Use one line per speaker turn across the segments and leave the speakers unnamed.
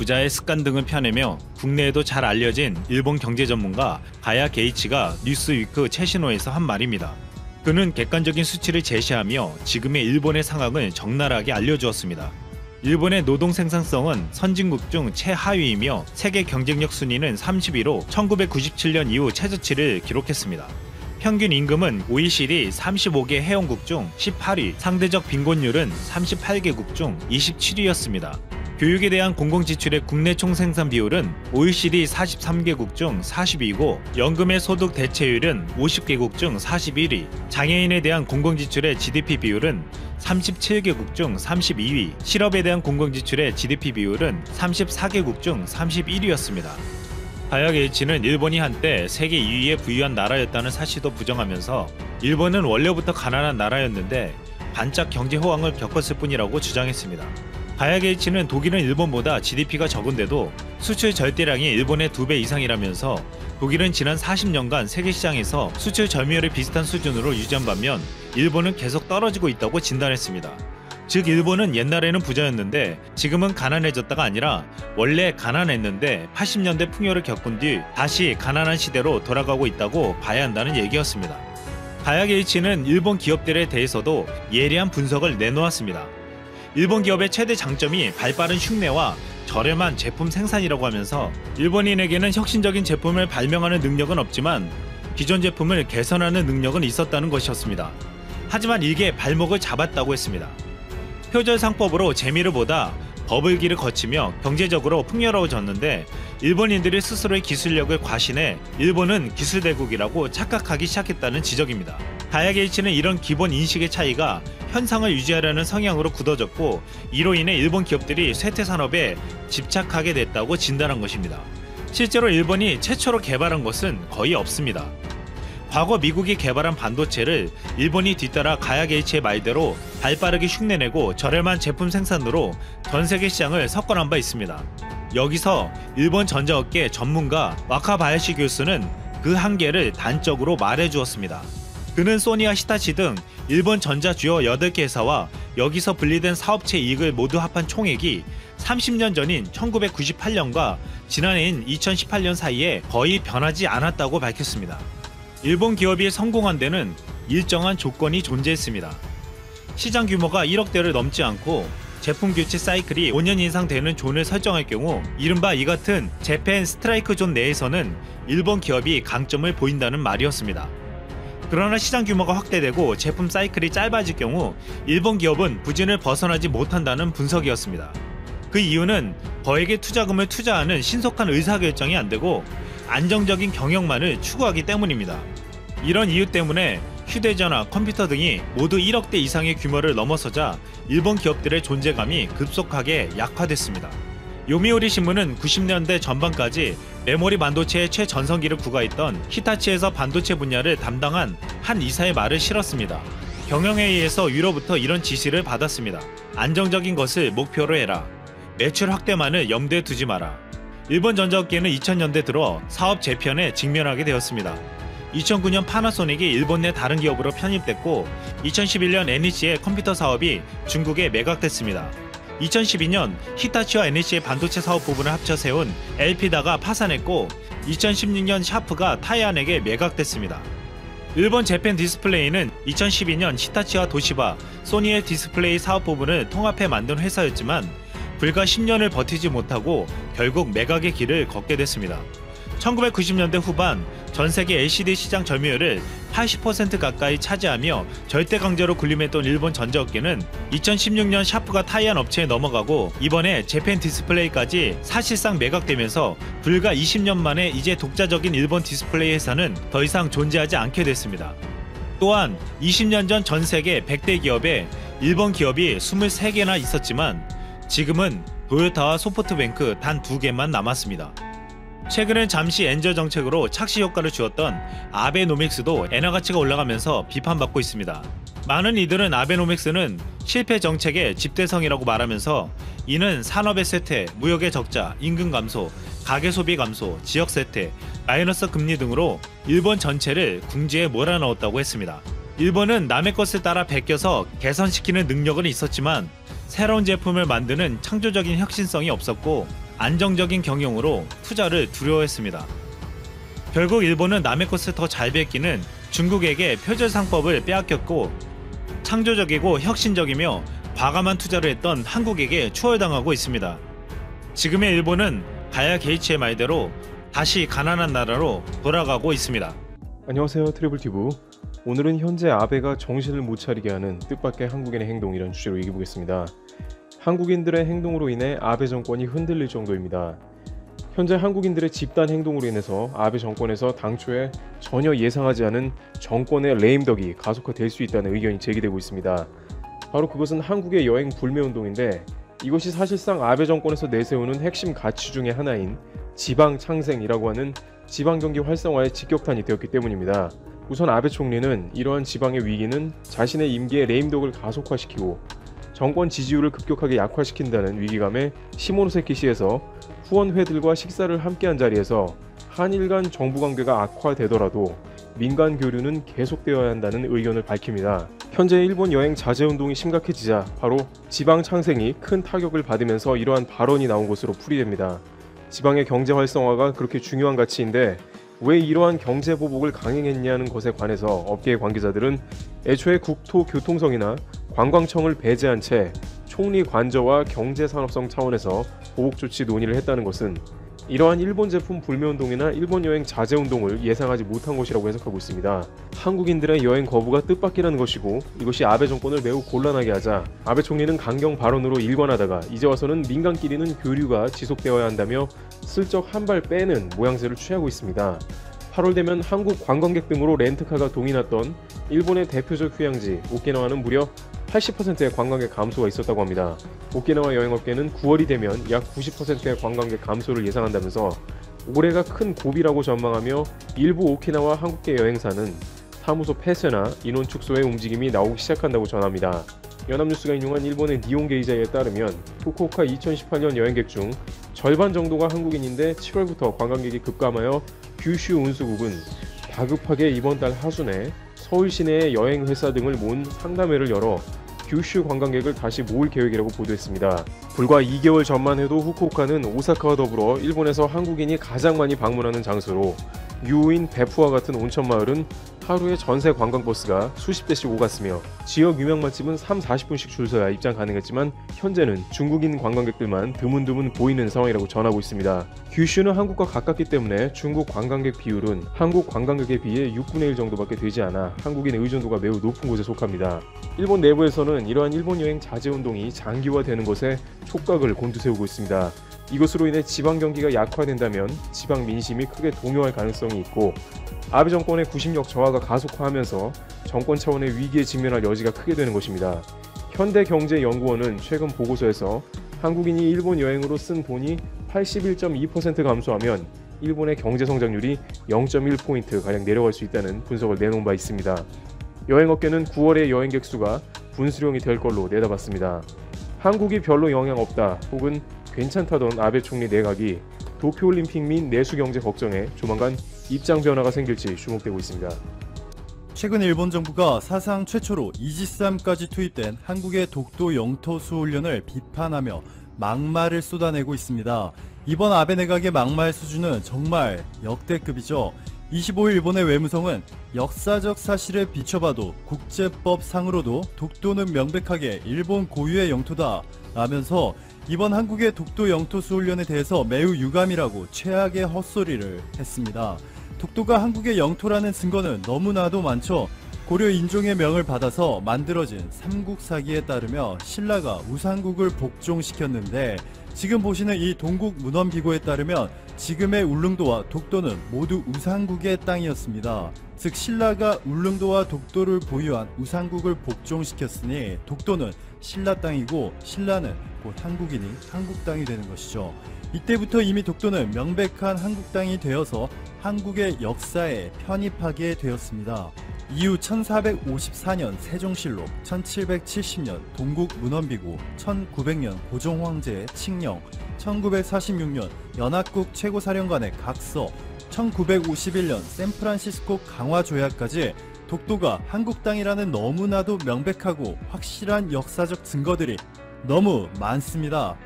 부자의 습관 등을 펴내며 국내에도 잘 알려진 일본 경제 전문가 가야 게이치가 뉴스위크 최신호에서 한 말입니다. 그는 객관적인 수치를 제시하며 지금의 일본의 상황을 적나라하게 알려주었습니다. 일본의 노동 생산성은 선진국 중 최하위이며 세계 경쟁력 순위는 30위로 1997년 이후 최저치를 기록했습니다. 평균 임금은 OECD 35개 회원국 중 18위, 상대적 빈곤율은 38개국 중 27위였습니다. 교육에 대한 공공지출의 국내 총생산 비율은 OECD 43개국 중 40위이고 연금의 소득 대체율은 50개국 중 41위, 장애인에 대한 공공지출의 GDP 비율은 37개국 중 32위, 실업에 대한 공공지출의 GDP 비율은 34개국 중 31위였습니다. 가야 게이치는 일본이 한때 세계 2위에 부유한 나라였다는 사실도 부정하면서 일본은 원래부터 가난한 나라였는데 반짝 경제 호황을 겪었을 뿐이라고 주장했습니다. 가야 게이치는 독일은 일본보다 GDP가 적은데도 수출 절대량이 일본의 2배 이상이라면서 독일은 지난 40년간 세계 시장에서 수출 점유율이 비슷한 수준으로 유지한 반면 일본은 계속 떨어지고 있다고 진단했습니다. 즉 일본은 옛날에는 부자였는데 지금은 가난해졌다가 아니라 원래 가난했는데 80년대 풍요를 겪은 뒤 다시 가난한 시대로 돌아가고 있다고 봐야 한다는 얘기였습니다. 가야 게이치는 일본 기업들에 대해서도 예리한 분석을 내놓았습니다. 일본 기업의 최대 장점이 발빠른 흉내와 저렴한 제품 생산이라고 하면서 일본인에게는 혁신적인 제품을 발명하는 능력은 없지만 기존 제품을 개선하는 능력은 있었다는 것이었습니다. 하지만 이게 발목을 잡았다고 했습니다. 표절상법으로 재미를 보다 버블기를 거치며 경제적으로 풍요로워졌는데 일본인들이 스스로의 기술력을 과신해 일본은 기술대국이라고 착각하기 시작했다는 지적입니다. 가야 게이치는 이런 기본 인식의 차이가 현상을 유지하려는 성향으로 굳어졌고 이로 인해 일본 기업들이 쇠퇴 산업에 집착하게 됐다고 진단한 것입니다. 실제로 일본이 최초로 개발한 것은 거의 없습니다. 과거 미국이 개발한 반도체를 일본이 뒤따라 가야 게이치의 말대로 발빠르게 흉내내고 저렴한 제품 생산으로 전 세계 시장을 석권한 바 있습니다. 여기서 일본 전자업계 전문가 와카바야시 교수는 그 한계를 단적으로 말해주었습니다. 그는 소니와 히타치 등 일본 전자 주요 8개 회사와 여기서 분리된 사업체 이익을 모두 합한 총액이 30년 전인 1998년과 지난해인 2018년 사이에 거의 변하지 않았다고 밝혔습니다. 일본 기업이 성공한 데는 일정한 조건이 존재했습니다. 시장 규모가 1억대를 넘지 않고 제품 교체 사이클이 5년 이상 되는 존을 설정할 경우 이른바 이 같은 재팬 스트라이크 존 내에서는 일본 기업이 강점을 보인다는 말이었습니다. 그러나 시장 규모가 확대되고 제품 사이클이 짧아질 경우 일본 기업은 부진을 벗어나지 못한다는 분석이었습니다. 그 이유는 거액의 투자금을 투자하는 신속한 의사결정이 안되고 안정적인 경영만을 추구하기 때문입니다. 이런 이유 때문에 휴대전화, 컴퓨터 등이 모두 1억대 이상의 규모를 넘어서자 일본 기업들의 존재감이 급속하게 약화됐습니다. 요미우리 신문은 90년대 전반까지 메모리 반도체의 최전성기를 구가했던 히타치에서 반도체 분야를 담당한 한 이사의 말을 실었습니다. 경영회의에서 위로부터 이런 지시를 받았습니다. 안정적인 것을 목표로 해라. 매출 확대만을 염두에 두지 마라. 일본 전자업계는 2000년대 들어 사업 재편에 직면하게 되었습니다. 2009년 파나소닉이 일본 내 다른 기업으로 편입됐고 2011년 NEC의 컴퓨터 사업이 중국에 매각됐습니다. 2012년 히타치와 NEC의 반도체 사업 부분을 합쳐 세운 엘피다가 파산했고 2016년 샤프가 타이안에게 매각됐습니다. 일본 재팬 디스플레이는 2012년 히타치와 도시바, 소니의 디스플레이 사업 부분을 통합해 만든 회사였지만 불과 10년을 버티지 못하고 결국 매각의 길을 걷게 됐습니다. 1990년대 후반 전 세계 LCD 시장 점유율을 80% 가까이 차지하며 절대 강자로 군림했던 일본 전자업계는 2016년 샤프가 타이안 업체에 넘어가고 이번에 재팬 디스플레이까지 사실상 매각되면서 불과 20년 만에 이제 독자적인 일본 디스플레이 회사는 더 이상 존재하지 않게 됐습니다. 또한 20년 전 전 세계 100대 기업에 일본 기업이 23개나 있었지만 지금은 도요타와 소프트뱅크 단 2개만 남았습니다. 최근엔 잠시 엔저 정책으로 착시 효과를 주었던 아베노믹스도 엔화 가치가 올라가면서 비판받고 있습니다. 많은 이들은 아베노믹스는 실패 정책의 집대성이라고 말하면서 이는 산업의 쇠퇴, 무역의 적자, 임금 감소, 가계 소비 감소, 지역 쇠퇴, 마이너스 금리 등으로 일본 전체를 궁지에 몰아넣었다고 했습니다. 일본은 남의 것을 따라 베껴서 개선시키는 능력은 있었지만 새로운 제품을 만드는 창조적인 혁신성이 없었고 안정적인 경영으로 투자를 두려워했습니다. 결국 일본은 남의 것을 더 잘 뺏기는 중국에게 표절상법을 빼앗겼고, 창조적이고 혁신적이며 과감한 투자를 했던 한국에게 추월당하고 있습니다. 지금의 일본은 가야 게이츠의 말대로 다시 가난한 나라로 돌아가고 있습니다.
안녕하세요, 트래블튜브. 오늘은 현재 아베가 정신을 못 차리게 하는 뜻밖의 한국인의 행동이라는 주제로 얘기해보겠습니다. 한국인들의 행동으로 인해 아베 정권이 흔들릴 정도입니다. 현재 한국인들의 집단 행동으로 인해서 아베 정권에서 당초에 전혀 예상하지 않은 정권의 레임덕이 가속화될 수 있다는 의견이 제기되고 있습니다. 바로 그것은 한국의 여행 불매운동인데, 이것이 사실상 아베 정권에서 내세우는 핵심 가치 중의 하나인 지방 창생이라고 하는 지방경기 활성화의 직격탄이 되었기 때문입니다. 우선 아베 총리는 이러한 지방의 위기는 자신의 임기의 레임덕을 가속화시키고 정권 지지율을 급격하게 약화시킨다는 위기감에 시모노세키시에서 후원회들과 식사를 함께한 자리에서 한일 간 정부 관계가 악화되더라도 민간 교류는 계속되어야 한다는 의견을 밝힙니다. 현재 일본 여행 자제 운동이 심각해지자 바로 지방 창생이 큰 타격을 받으면서 이러한 발언이 나온 것으로 풀이됩니다. 지방의 경제 활성화가 그렇게 중요한 가치인데 왜 이러한 경제 보복을 강행했냐는 것에 관해서 업계의 관계자들은 애초에 국토교통성이나 관광청을 배제한 채 총리 관저와 경제산업성 차원에서 보복 조치 논의를 했다는 것은 이러한 일본 제품 불매운동이나 일본 여행 자제운동을 예상하지 못한 것이라고 해석하고 있습니다. 한국인들의 여행 거부가 뜻밖이라는 것이고, 이것이 아베 정권을 매우 곤란하게 하자 아베 총리는 강경 발언으로 일관하다가 이제 와서는 민간끼리는 교류가 지속되어야 한다며 슬쩍 한 발 빼는 모양새를 취하고 있습니다. 8월 되면 한국 관광객 등으로 렌트카가 동이 났던 일본의 대표적 휴양지 오키나와는 무려 80%의 관광객 감소가 있었다고 합니다. 오키나와 여행업계는 9월이 되면 약 90%의 관광객 감소를 예상한다면서 올해가 큰 고비라고 전망하며 일부 오키나와 한국계 여행사는 사무소 폐쇄나 인원 축소의 움직임이 나오기 시작한다고 전합니다. 연합뉴스가 인용한 일본의 니혼게 기자에 따르면 후쿠오카 2018년 여행객 중 절반 정도가 한국인인데 7월부터 관광객이 급감하여 규슈 운수국은 다급하게 이번 달 하순에 서울 시내의 여행회사 등을 모은 상담회를 열어 규슈 관광객을 다시 모을 계획이라고 보도했습니다. 불과 2개월 전만 해도 후쿠오카는 오사카와 더불어 일본에서 한국인이 가장 많이 방문하는 장소로 유우인 베푸와 같은 온천마을은 하루에 전세 관광버스가 수십 대씩 오갔으며 지역 유명 맛집은 30-40분씩 줄 서야 입장 가능했지만 현재는 중국인 관광객들만 드문드문 보이는 상황이라고 전하고 있습니다. 규슈는 한국과 가깝기 때문에 중국 관광객 비율은 한국 관광객에 비해 6분의 1 정도밖에 되지 않아 한국인 의존도가 매우 높은 곳에 속합니다. 일본 내부에서는 이러한 일본 여행 자제운동이 장기화되는 것에 촉각을 곤두세우고 있습니다. 이것으로 인해 지방 경기가 약화된다면 지방 민심이 크게 동요할 가능성이 있고, 아베 정권의 구심력 저하가 가속화하면서 정권 차원의 위기에 직면할 여지가 크게 되는 것입니다. 현대경제연구원은 최근 보고서에서 한국인이 일본 여행으로 쓴 돈이 81.2% 감소하면 일본의 경제성장률이 0.1포인트 가량 내려갈 수 있다는 분석을 내놓은 바 있습니다. 여행업계는 9월의 여행객 수가 분수령이 될 걸로 내다봤습니다. 한국이 별로 영향 없다 혹은 괜찮다던 아베 총리 내각이 도쿄올림픽 및 내수경제 걱정에 조만간 입장 변화가 생길지 주목되고 있습니다.
최근 일본 정부가 사상 최초로 이지스함까지 투입된 한국의 독도 영토 수훈련을 비판하며 막말을 쏟아내고 있습니다. 이번 아베 내각의 막말 수준은 정말 역대급이죠. 25일 일본의 외무성은 역사적 사실에 비춰봐도 국제법상으로도 독도는 명백하게 일본 고유의 영토다 라면서 이번 한국의 독도 영토 수훈련에 대해서 매우 유감이라고 최악의 헛소리를 했습니다. 독도가 한국의 영토라는 증거는 너무나도 많죠. 고려 인종의 명을 받아서 만들어진 삼국사기에 따르며 신라가 우상국을 복종시켰는데, 지금 보시는 이 동국 문헌비고에 따르면 지금의 울릉도와 독도는 모두 우상국의 땅이었습니다. 즉 신라가 울릉도와 독도를 보유한 우상국을 복종시켰으니 독도는 신라 땅이고 신라는 곧 한국인이 한국 땅이 되는 것이죠. 이때부터 이미 독도는 명백한 한국 땅이 되어서 한국의 역사에 편입하게 되었습니다. 이후 1454년 세종실록, 1770년 동국문헌비고, 1900년 고종황제의 칙령, 1946년 연합국 최고사령관의 각서, 1951년 샌프란시스코 강화조약까지 독도가 한국 땅이라는 너무나도 명백하고 확실한 역사적 증거들이 너무 많습니다.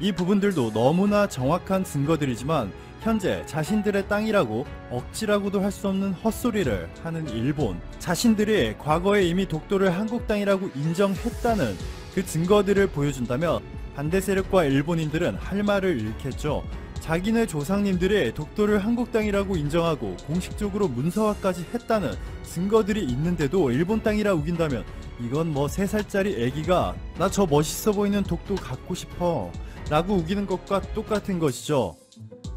이 부분들도 너무나 정확한 증거들이지만 현재 자신들의 땅이라고 억지라고도 할 수 없는 헛소리를 하는 일본, 자신들이 과거에 이미 독도를 한국 땅이라고 인정했다는 그 증거들을 보여준다면 반대 세력과 일본인들은 할 말을 잃겠죠. 자기네 조상님들이 독도를 한국 땅이라고 인정하고 공식적으로 문서화까지 했다는 증거들이 있는데도 일본 땅이라 우긴다면 이건 뭐 3살짜리 애기가 나 저 멋있어 보이는 독도 갖고 싶어 라고 우기는 것과 똑같은 것이죠.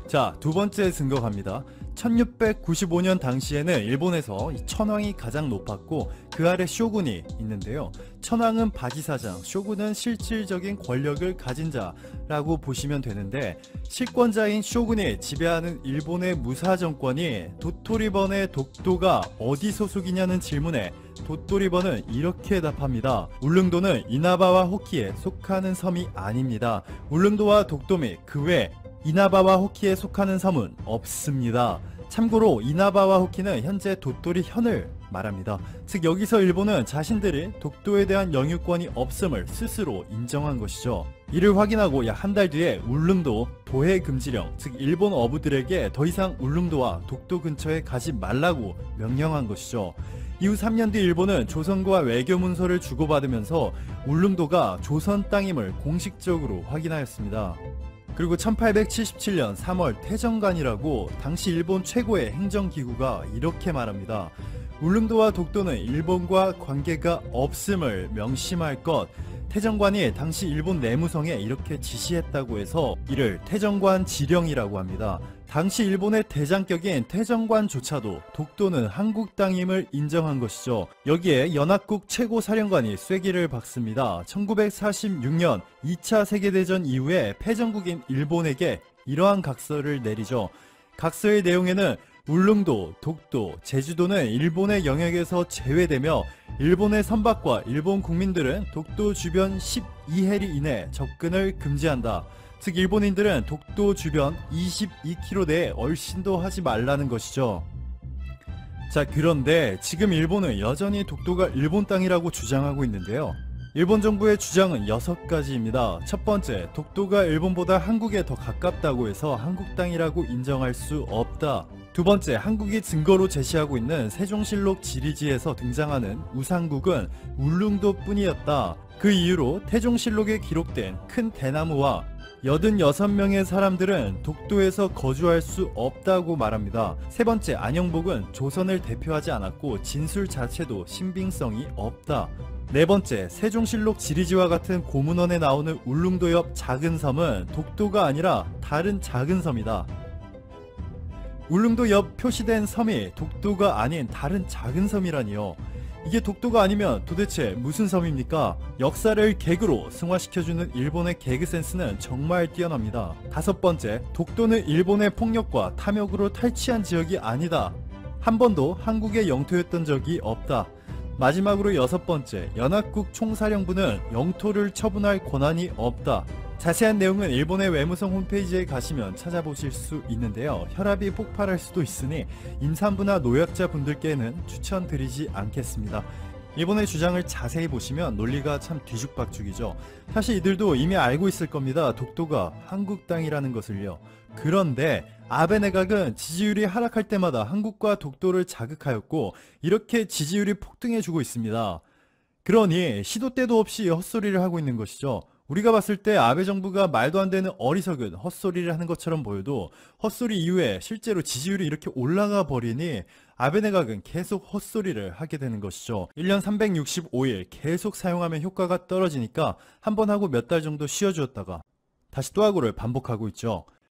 자, 두 번째 증거 갑니다. 1695년 당시에는 일본에서 천황이 가장 높았고 그 아래 쇼군이 있는데요. 천황은 바지사장, 쇼군은 실질적인 권력을 가진 자라고 보시면 되는데, 실권자인 쇼군이 지배하는 일본의 무사 정권이 도토리번의 독도가 어디 소속이냐는 질문에 도토리번은 이렇게 답합니다. 울릉도는 이나바와 호키에 속하는 섬이 아닙니다. 울릉도와 독도 및 그 외 이나바와 호키에 속하는 섬은 없습니다. 참고로 이나바와 호키는 현재 도토리 현을 말합니다. 즉 여기서 일본은 자신들이 독도에 대한 영유권이 없음을 스스로 인정한 것이죠. 이를 확인하고 약 한 달 뒤에 울릉도 도해 금지령, 즉 일본 어부들에게 더 이상 울릉도와 독도 근처에 가지 말라고 명령한 것이죠. 이후 3년 뒤 일본은 조선과 외교 문서를 주고받으면서 울릉도가 조선 땅임을 공식적으로 확인하였습니다. 그리고 1877년 3월 태정관이라고 당시 일본 최고의 행정기구가 이렇게 말합니다. 울릉도와 독도는 일본과 관계가 없음을 명심할 것. 태정관이 당시 일본 내무성에 이렇게 지시했다고 해서 이를 태정관 지령이라고 합니다. 당시 일본의 대장격인 태정관조차도 독도는 한국 땅임을 인정한 것이죠. 여기에 연합국 최고사령관이 쐐기를 박습니다. 1946년 2차 세계대전 이후에 패전국인 일본에게 이러한 각서를 내리죠. 각서의 내용에는 울릉도, 독도, 제주도는 일본의 영역에서 제외되며 일본의 선박과 일본 국민들은 독도 주변 12해리 이내 접근을 금지한다. 즉 일본인들은 독도 주변 22km 내에 얼씬도 하지 말라는 것이죠. 자, 그런데 지금 일본은 여전히 독도가 일본 땅이라고 주장하고 있는데요. 일본 정부의 주장은 6가지입니다. 첫 번째, 독도가 일본보다 한국에 더 가깝다고 해서 한국 땅이라고 인정할 수 없다. 두 번째, 한국이 증거로 제시하고 있는 세종실록 지리지에서 등장하는 우상국은 울릉도 뿐이었다. 그 이유로 태종실록에 기록된 큰 대나무와 86명의 사람들은 독도에서 거주할 수 없다고 말합니다. 세 번째, 안영복은 조선을 대표하지 않았고 진술 자체도 신빙성이 없다. 네 번째, 세종실록 지리지와 같은 고문원에 나오는 울릉도 옆 작은 섬은 독도가 아니라 다른 작은 섬이다. 울릉도 옆 표시된 섬이 독도가 아닌 다른 작은 섬이라니요. 이게 독도가 아니면 도대체 무슨 섬입니까? 역사를 개그로 승화시켜주는 일본의 개그 센스는 정말 뛰어납니다. 다섯 번째, 독도는 일본의 폭력과 탐욕으로 탈취한 지역이 아니다. 한 번도 한국의 영토였던 적이 없다. 마지막으로 여섯 번째, 연합국 총사령부는 영토를 처분할 권한이 없다. 자세한 내용은 일본의 외무성 홈페이지에 가시면 찾아보실 수 있는데요. 혈압이 폭발할 수도 있으니 임산부나 노약자 분들께는 추천드리지 않겠습니다. 일본의 주장을 자세히 보시면 논리가 참 뒤죽박죽이죠. 사실 이들도 이미 알고 있을 겁니다. 독도가 한국 땅이라는 것을요. 그런데 아베 내각은 지지율이 하락할 때마다 한국과 독도를 자극하였고 이렇게 지지율이 폭등해주고 있습니다. 그러니 시도 때도 없이 헛소리를 하고 있는 것이죠. 우리가 봤을 때 아베 정부가 말도 안 되는 어리석은 헛소리를 하는 것처럼 보여도 헛소리 이후에 실제로 지지율이 이렇게 올라가 버리니 아베 내각은 계속 헛소리를 하게 되는 것이죠. 1년 365일 계속 사용하면 효과가 떨어지니까 한 번 하고 몇 달 정도 쉬어주었다가 다시 또 하고를 반복하고 있죠.